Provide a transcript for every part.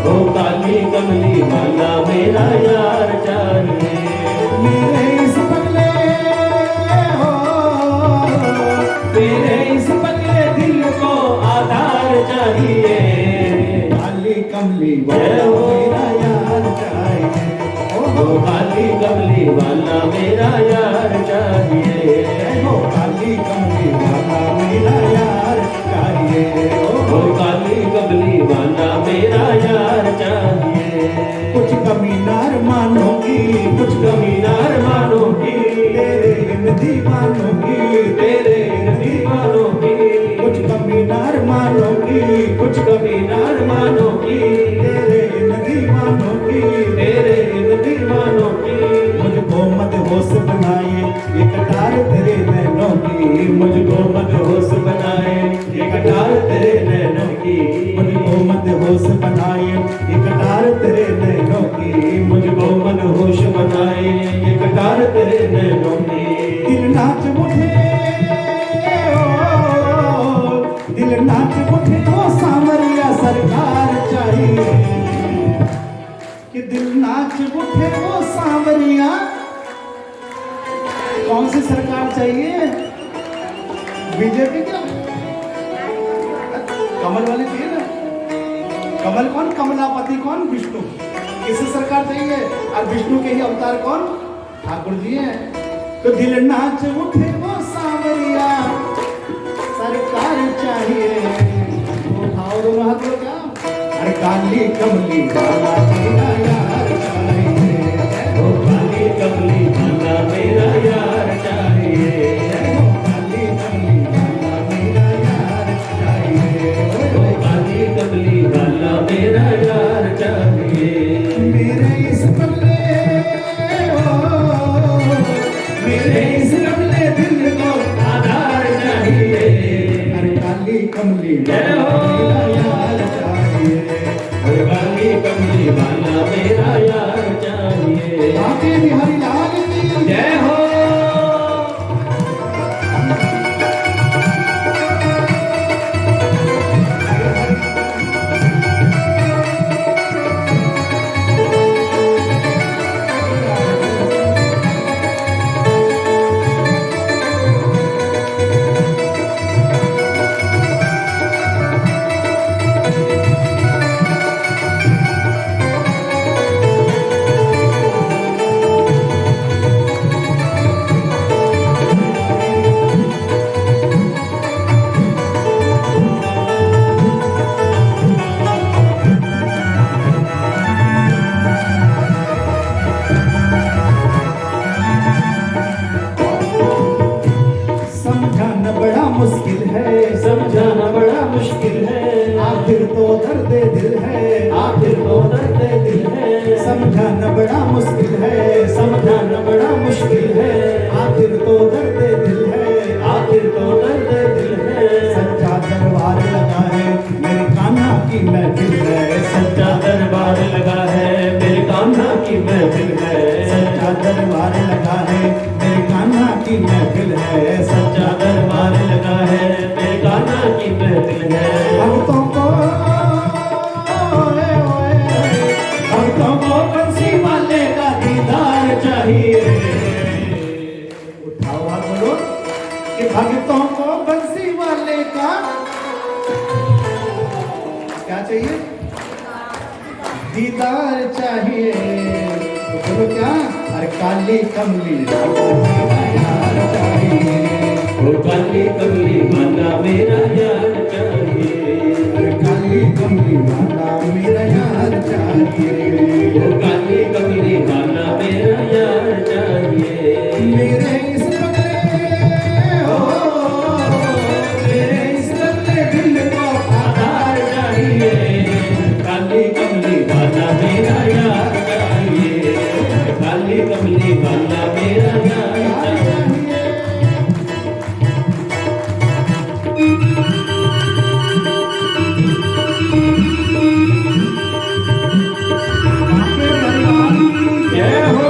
ओ काली कमली वाला मेरा यार चाहिए। मेरे इस पगले हो, मेरे इस पगले दिल को आधार चाहिए। काली कमली वाला मेरा यार चाहिए। ओ काली कमली वाला मेरा यार चाहिए। ओ काली कमली वाला मेरा यार चाहिए। ओ काली कमली वाला मेरा यार चाहिए। कुछ कमी नार मानो की, कुछ कमी नार मानो की, तेरे इन दीवानों की, तेरे इन दीवानों की। कुछ कमी नार मानो की, कुछ कमी नार मानो की, तेरे इन दीवानों की, तेरे इन दीवानों की। मुझको मत होश बनाए ये कटार तेरे नैनों की, मुझको मत होश बनाए ये कटार तेरे नैनों की। मुझको मत होश बनाए ये कटार तेरे नैनों की, मुझको मन होश बनाए ये कटार तेरे नैनों की। दिल नाच उठे ओ, दिल नाच उठे ओ सांवरिया सरकार चाहिए। कि दिल नाच उठे ओ सांवरिया, कौन सी सरकार चाहिए? बीजेपी क्या? कमल वाले चाहिए ना? कमल कौन? कमलापति कौन? विष्णु। किसे सरकार चाहिए? और विष्णु के ही अवतार कौन? ठाकुर जी हैं। तो दिल नाच उठे वो सांवरिया सरकार चाहिए। उठाओ दोनों हाथ लो क्या? अरे काली कमली वाला मेरा यार चाहिए। ओ काली कमली वाला मेरा यार चाहिए। काली कमली वाला मेरा यार चाहिए। ओ काली कमली वाला मेरा यार चाहिए। मेरे इस पगले हो, मेरे इस कमले दिल को आधार चाहिए। अरे काली कमली जय हो। मेरा यार चाहिए। ओ काली कमली वाला मेरा यार चाहिए। बाके बिहारी लाल की जय हो। समझाना बड़ा मुश्किल है, समझाना बड़ा मुश्किल है। आखिर तो दर्द दिल है, आखिर तो दर्द दिल है। समझाना बड़ा मुश्किल है, समझाना बड़ा मुश्किल है। आखिर तो दर्द दिल है, आखिर तो दर्द दिल है। सच्चा दरबार लगा है मेरे कान्हा की महफिल है। सच्चा दरबार लगा है मेरे कान्हा की महफिल है। सच्चा दरबार लगा है मेरे कान्हा की महफिल है। सच्चा दरबार लगा है मेरे कान्हा की महफिल है। भक्तों को ओए ओए, भक्तों को बंसी वाले का दीदार चाहिए। उठाओ हाथ बोलो कि भक्तों को बंसी वाले का क्या चाहिए? दीदार चाहिए। तो बोलो क्या? अरे काली कमली वाला यार चाहिए। ओ काली कमली वाला मेरा यार चाहिए। अरे काली कमली वाला मेरा यार चाहिए। ओ काली कमली वाला मेरा यार चाहिए। मेरे इस पगले हो, मेरे इस बदले दिल को आधार चाहिए। काली कमली वाला मेरा यार चाहिए। काली कमली वाला मेरा यार चाहिए। जय हो।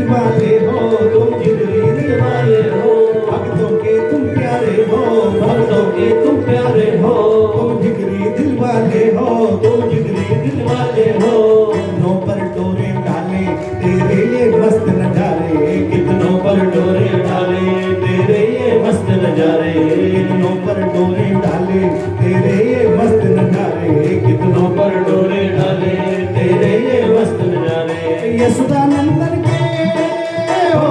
वाले हो, तुम जिगरी दिल वाले हो, भक्तों के तुम प्यारे हो, भक्तों के तुम प्यारे हो, तुम जिगरी दिल वाले हो, तुम जिगरी दिल वाले हो। कितनों पर डोरे डाले तेरे ये मस्त नजारे, कितनों पर डोरे डाले तेरे ये मस्त नजारे, कितनों पर डोरे डाले तेरे ये मस्त नजारे, कितनों पर डोरे डाले तेरे ये मस्त नजारे। यशोदानंदन के हो,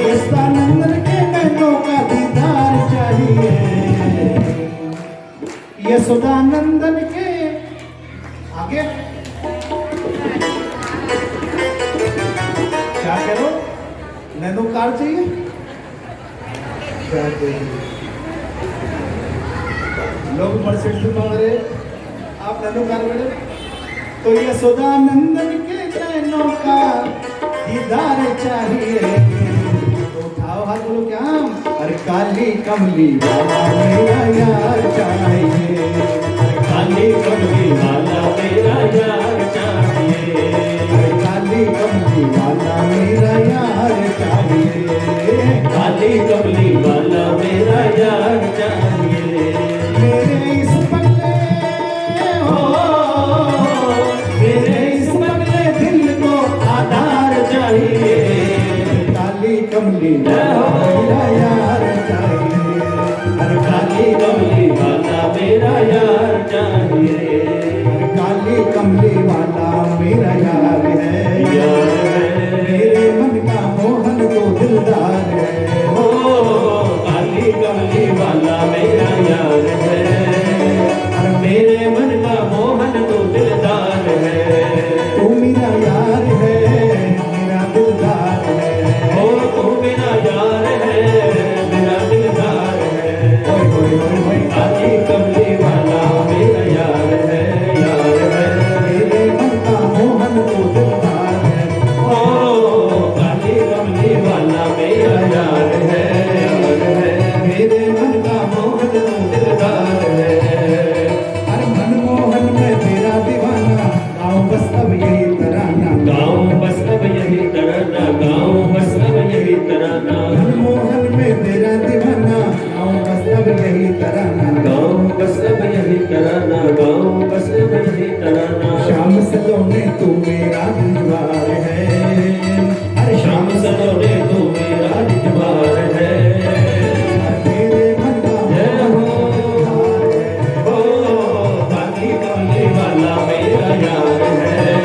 यशोदानंदन के नैनों का दीदार चाहिए, यशोदानंदन के आगे क्या करो, नैनो कार चाहिए क्या चाहिए? लोग मर्सिडीज मांग रहे, आप नैनो कार में तो यशोदानंदन के नैनों का दीदार चाहिए, तो उठाओ हाथ बोलो क्या? अरे काली कमली वाला मेरा यार चाहिए, काली कमली वाला मेरा यार चाहिए, काली कमली वाला मेरा यार चाहिए, काली कमली वाला मेरा यार चाहिए। मेरे इस बंगले हो, मेरे इस बंगले दिल को आधार चाहिए, काली कमली वाला मेरा यार चाहिए, अरे काली कमली वाला मेरा यार चाहिए। काली कमली वाला मेरा यार है, यार है मेरे मन का मोहन तो दिलदार है, ओ काली कमली वाला मेरा यार है, और मेरे मन का मोहन तो दिलदार है। तू मेरा यार है, मेरा दिलदार है, ओ तू मेरा यार है, मेरा दिलदार है। ओए ओए ओए ओए, काली कमली वाला मेरा यार है, यार है। मेरे मन का मोहन तो दिलदार है, ओ काली कमली वाला मेरा यार है, यार है। मेरे मन का मोहन तो दिलदार है। अरे मनमोहन में तेरा दीवाना, गाँव बस अब यही तराना, गाँव बस अब यही तराना, गाँव बस अब यही तराना, मनमोहन में तेरा दीवाना, गाँव बस अब यही तराना, गाँव बस अब यही तराना, गाँव बस अब यही तराना। शाम सलोने तू मेरा दीवार है, अरे शाम सलोने तू मेरा दिलवार है। मेरे मन का जय मोहन हो, दिलदार है, ओ काली कमली वाला मेरा यार है,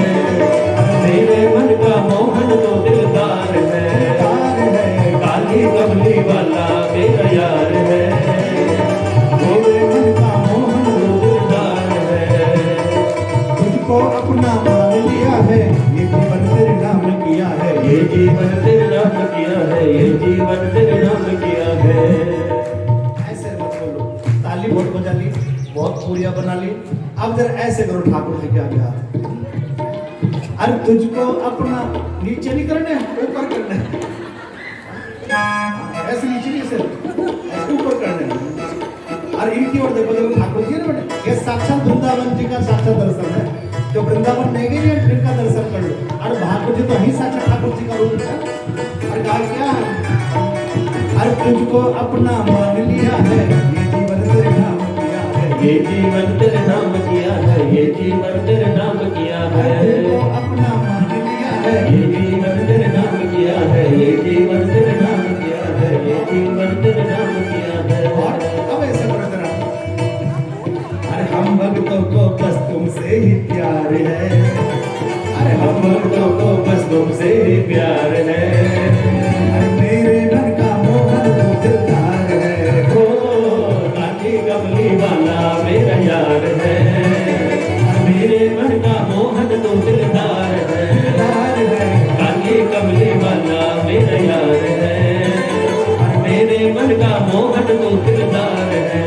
मेरे मन का मोहन तो दिलदार है। दिलदार है, काली कमली वाला मेरा यार है, मेरे मन का मोहन तो दिलदार है। तुझको अपना मान लिया है, ये जीवन तेरे नाम किया है, ये जीवन तेरे नाम किया है, ये जीवन तेरे नाम किया है। ऐसे मत बोलो, ताली बहुत बजा ली, बहुत पूरियां बना ली, अब जरा ऐसे करो ठाकुर जी के आगे हाथ। अरे तुझको अपना नीचे नहीं करने, ऊपर करने हैं। ऐसे नीचे नहीं, ऐसे ऊपर करने हैं। और इनकी ओर देखो, देखो ठाकुर जी है ना बेटे, ये साक्षात वृंदावन जी का साक्षात दर्शन है। जो वृंदावन नहीं गई है, इनका दर्शन कर लो। और ठाकुर जी तो ही साक्षात ठाकुर जी का रूप है। और कहा क्या है? अरे तुझको अपना मान लिया है, ये जीवन तेरे नाम किया है, ये जीवन तेरे नाम किया है, ये जीवन तेरे नाम किया है। तुझको अपना मान लिया है, ये जीवन तेरे नाम किया है, ये जीवन तेरे नाम किया है, ये जीवन तेरे नाम किया है। और अब ऐसे करो जरा, अरे हम भक्तों को बस तुमसे ही प्यार है, अरे हम भक्तों को बस तुमसे ही प्यार है। अरे मेरे मन का मोहन तो दिलदार है, ओ काली कमली वाला मेरा यार है, मेरे मन का मोहन तो दिलदार है। दिलदार है, काली कमली वाला मेरा यार है, मेरे मन का मोहन तो दिलदार है।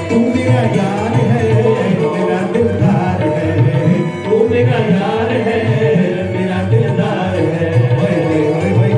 तू मेरा यार है, मेरा दिलदार है, तू मेरा यार है, मेरा दिलदार है। ओए ओए ओए ओए,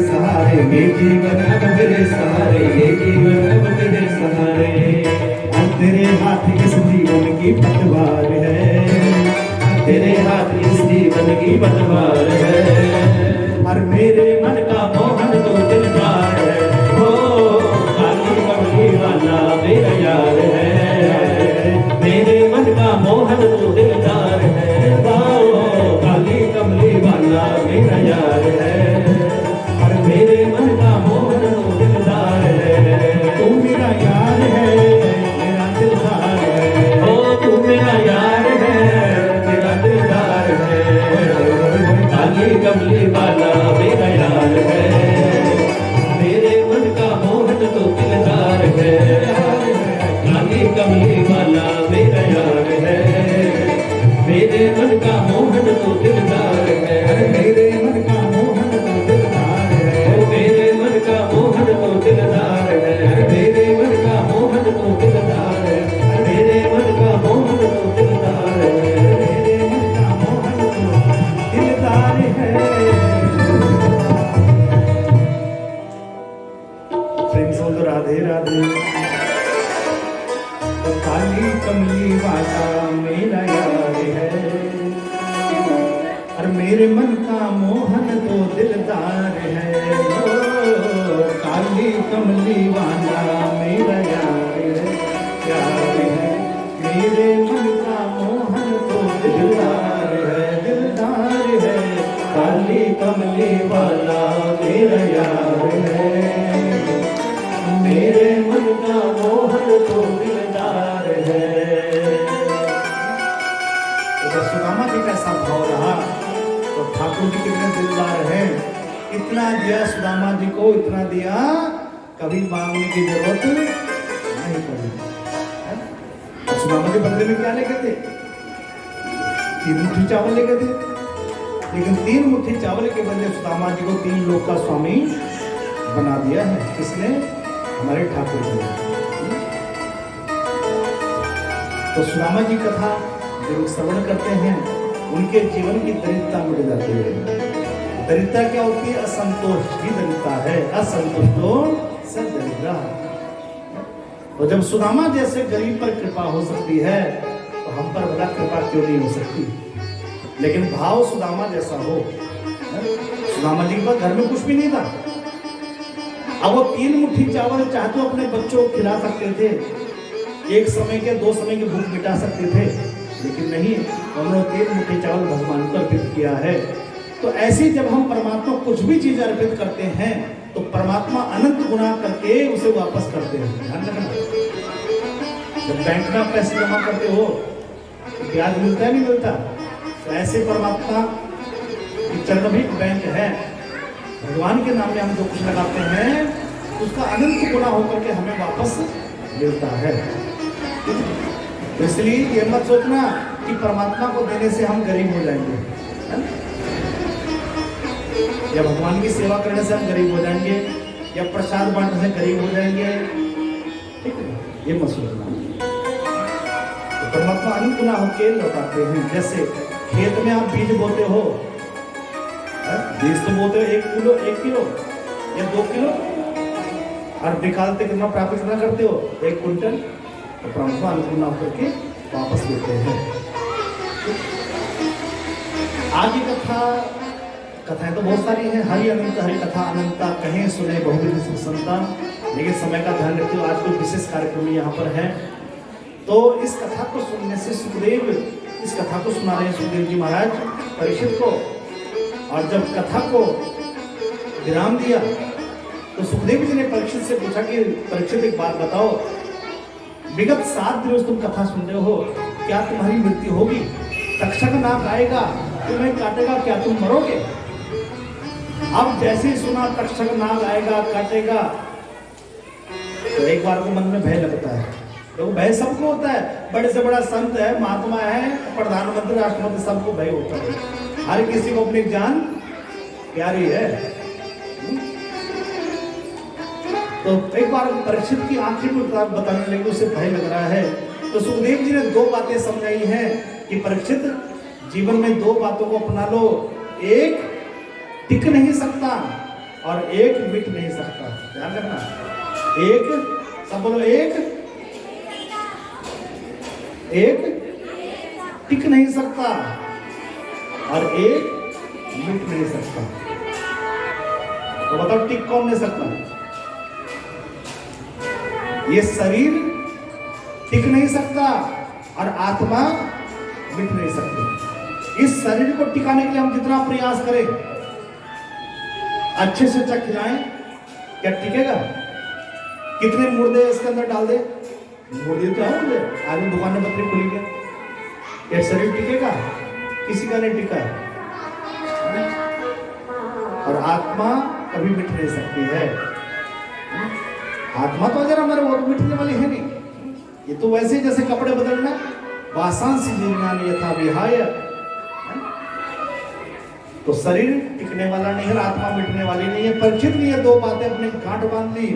सहारे, ये जीवन अब तेरे सहारे, ये जीवन अब तेरे सहारे। अब तेरे हाथ इस जीवन की पतवार है, तेरे हाथ इस जीवन की पतवार है। और मेरे मन का मोहन तो दिलदार है, ओ काली कमली वाला मेरा यार है। मेरे मन का मोहन तो दिलदार है, ओ काली कमली वाला मेरा यार है। और मेरे मन का मोहन तो दिलदार है, तू मेरा यार है, मेरा दिलदार है। ओ तू मेरा यार है, मेरा दिलदार है। काली कमली वाला मेरा यार है, मेरे मन का मोहन तो दिलदार है। काली कमली वाला मेरा यार है, मेरे मन का मोहन तो दिलदार है। मेरे मन का मोहन तो दिलदार है, मेरे मन का मोहन तो दिलदार है। मेरे मन का मोहन तो दिलदार है, मेरे मन का मोहन तो दिलदार है। मेरे मन का मोहन तो दिलदार है। प्रेम से बोलो राधे राधे। तो काली कमली वाला मेरा यार है, और मेरे मन का मोहन तो दिलदार है। ओ काली कमली वाला मेरा यार है, प्यार है। मेरे मन का मोहन तो दिलदार है, दिलदार है। काली कमली वाला मेरा यार है, मेरे मन का मोहन तो दिलदार है। तो सुदामा जी का ऐसा भाव रहा, तो ठाकुर जी कितने दिलदार हैं। इतना दिया सुदामा जी को, इतना दिया कभी मांगने की जरूरत नहीं पड़ी। सुदामा जी बदले में क्या लेके थे? 3 मुट्ठी चावल लेके थे, लेकिन 3 मुट्ठी चावल के बदले सुदामा जी को 3 लोक का स्वामी बना दिया है। किसने? हमारे ठाकुर जी। तो सुदामा जी कथा जब श्रवण करते हैं, उनके जीवन की दरिद्रता मिट जाती है। दरिद्रता क्या होती है? असंतोष की दरिद्रता है। असंतुष्टो स दरिद्रा। और जब सुदामा जैसे गरीब पर कृपा हो सकती है, तो हम पर भला कृपा क्यों नहीं हो सकती? लेकिन भाव सुदामा जैसा हो। सुदामा जी के पास घर में कुछ भी नहीं था। अब वो 3 मुट्ठी चावल चाहे तो अपने बच्चों को खिला सकते थे, 1 समय के 2 समय की भूख मिटा सकते थे, लेकिन नहीं, उन्होंने 3 मुट्ठी चावल भगवान को अर्पित किया है। तो ऐसे जब हम परमात्मा को कुछ भी चीज अर्पित करते हैं, तो परमात्मा अनंत गुना करके उसे वापस करते हैं। ध्यान रखना, जब बैंक में आप पैसे जमा करते हो तो ब्याज मिलता है नहीं मिलता? तो ऐसे परमात्मा की चरण भी बैंक है। भगवान के नाम में हम जो कुछ लगाते हैं, उसका अनंत गुना होकर के हमें वापस मिलता है। इसलिए ये मत सोचना कि परमात्मा को देने से हम गरीब हो जाएंगे, या भगवान की सेवा करने से हम गरीब हो जाएंगे, या प्रसाद बांटने से गरीब हो जाएंगे। ठीक है, ये मत सोचना। तो परमात्मा अनंत गुना होकर लौटाते हैं। जैसे खेत में आप बीज बोते हो, बीज तो बोते हो 1 किलो 1 किलो या 2 किलो, और निकालते कितना प्राप्त कितना करते हो? 1 कुंटल। तो परमात्मा अनुकूल होकर के वापस लेते हैं। आगे कथाएं तो बहुत सारी हैं। हरि अनंत हरि कथा अनंता, कहें सुने बहुविध सुख संता। लेकिन समय का ध्यान रखते हो, आज कोई विशेष कार्यक्रम यहाँ पर है। तो इस कथा को सुनने से सुखदेव, इस कथा को सुना रहे हैं सुखदेव जी महाराज परीक्षित को। और जब कथा को विराम दिया, तो सुखदेव जी ने परीक्षित से पूछा कि परीक्षित एक बात बताओ, विगत 7 दिनों से तुम कथा सुन रहे हो, क्या तुम्हारी मृत्यु होगी? तक्षक नाग आएगा, तुम्हें काटेगा, क्या तुम मरोगे? अब जैसे ही सुना तक्षक नाग आएगा, काटेगा, तो एक बार को मन में भय लगता है। तो भय सबको होता है, बड़े से बड़ा संत है, महात्मा है, प्रधानमंत्री, राष्ट्रपति, सबको भय होता है। हर किसी को अपनी जान प्यारी है। तो एक बार परीक्षित की आंखें में बताने लगे, उसे भय लग रहा है। तो सुखदेव जी ने 2 बातें समझाई हैं कि परीक्षित, जीवन में 2 बातों को अपना लो। एक, टिक नहीं सकता, और एक मिट नहीं सकता। ध्यान रखना, एक, सब बोलो, एक टिक नहीं सकता और एक मिट नहीं सकता। तो बताओ टिक कौन नहीं सकता? ये शरीर टिक नहीं सकता और आत्मा मिट नहीं सकती। इस शरीर को टिकाने के लिए हम जितना प्रयास करें, अच्छे से अच्छा खिलाएं, क्या टिकेगा? कितने मुर्दे इसके अंदर डाल दे, मुर्दे तो है, आज दुकान में पत्नी खुली गया, ये शरीर टिकेगा? किसी का नहीं टिका। और आत्मा कभी मिट नहीं सकती है। आत्मा तो अगर हमारे वो मिटने वाली है नहीं। ये तो वैसे ही जैसे कपड़े बदलना, वासांसी जीवनान यथा विहाय। तो शरीर टिकने वाला नहीं है, आत्मा मिटने वाली नहीं है। परीक्षित ने ये दो बातें अपने गांठ बांध ली।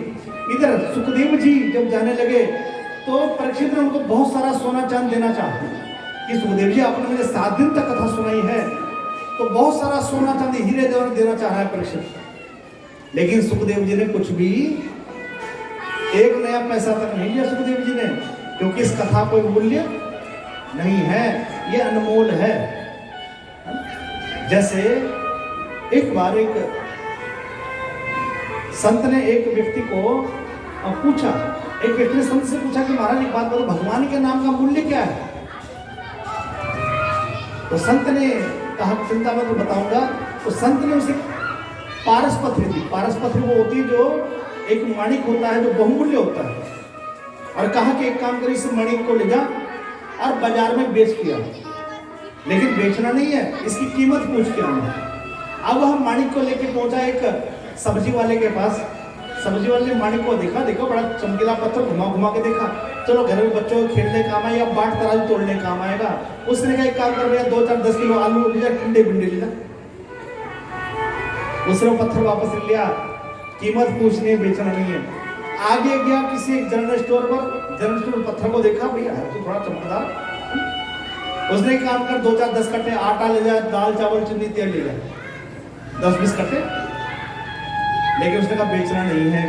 इधर सुखदेव जी जब जाने लगे तो परीक्षित ने उनको बहुत सारा सोना चांद देना चाहा कि सुखदेव जी आपने मुझे 7 दिन तक कथा सुनाई है, तो बहुत सारा सोना चांदी हीरे जवाहर देना चाह रहा है परीक्षित। लेकिन सुखदेव जी ने कुछ भी, एक नया पैसा तक नहीं लिया सुखदेव जी ने, क्योंकि इस कथा कोई मूल्य नहीं है, ये अनमोल है। जैसे एक बार एक संत ने एक व्यक्ति को पूछा, एक व्यक्ति ने संत से पूछा कि महाराज एक बात बताओ, भगवान के नाम का मूल्य क्या है? तो संत ने कहा चिंता मत बताऊंगा। तो संत ने उसे पारस पथरी दी। पारस पथरी वो होती है जो एक माणिक होता है, जो बहुमूल्य होता है, और कहा कि एक काम करिए, इस माणिक को ले जा और बाजार में बेच किया, लेकिन बेचना नहीं है, इसकी कीमत पूछ के आना। अब वह माणिक को लेके पहुंचा एक सब्जी वाले के पास। सब्जी वाले ने माणिक को देखा, देखो बड़ा चमकीला पत्थर, घुमा घुमा के देखा, चलो घर में बच्चों को खेलने काम आए या बाट तराजू तोड़ने काम आएगा। उसने कहा एक काम कर भैया 2-4-10 किलो आलू ले जा, ठंडे भिंडे ले जा। उसने पत्थर वापस ले लिया, कीमत पूछने, बेचना नहीं है। आगे गया किसी एक जनरल स्टोर पर, जनरल स्टोर पत्थर को देखा, भैया है तो थोड़ा चमकदार। उसने काम कर 2-4-10 कट्टे आटा ले जा, दाल चावल चीनी तेल ले जा, 10-20 कट्टे, लेकिन उसने कहा बेचना नहीं है।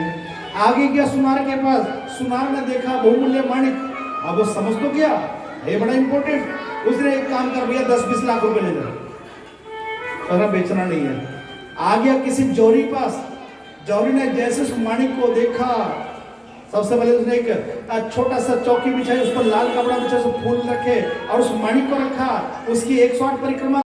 आगे गया सुनार के पास, सुनार ने देखा बहुमूल्य माणिक, अब वो समझ तो गया ये बड़ा इंपॉर्टेंट। उसने एक काम कर भैया 10-20 लाख रुपए ले जा, तो बेचना नहीं है। आ गया किसी जौहरी पास, जौहरी ने जैसे उस माणिक को देखा, सबसे पहले उसने एक छोटा सा चौकी बिछाई, उस पर लाल कपड़ा बिछा, फूल रखे और उस माणिक को रखा, उसकी 108 परिक्रमा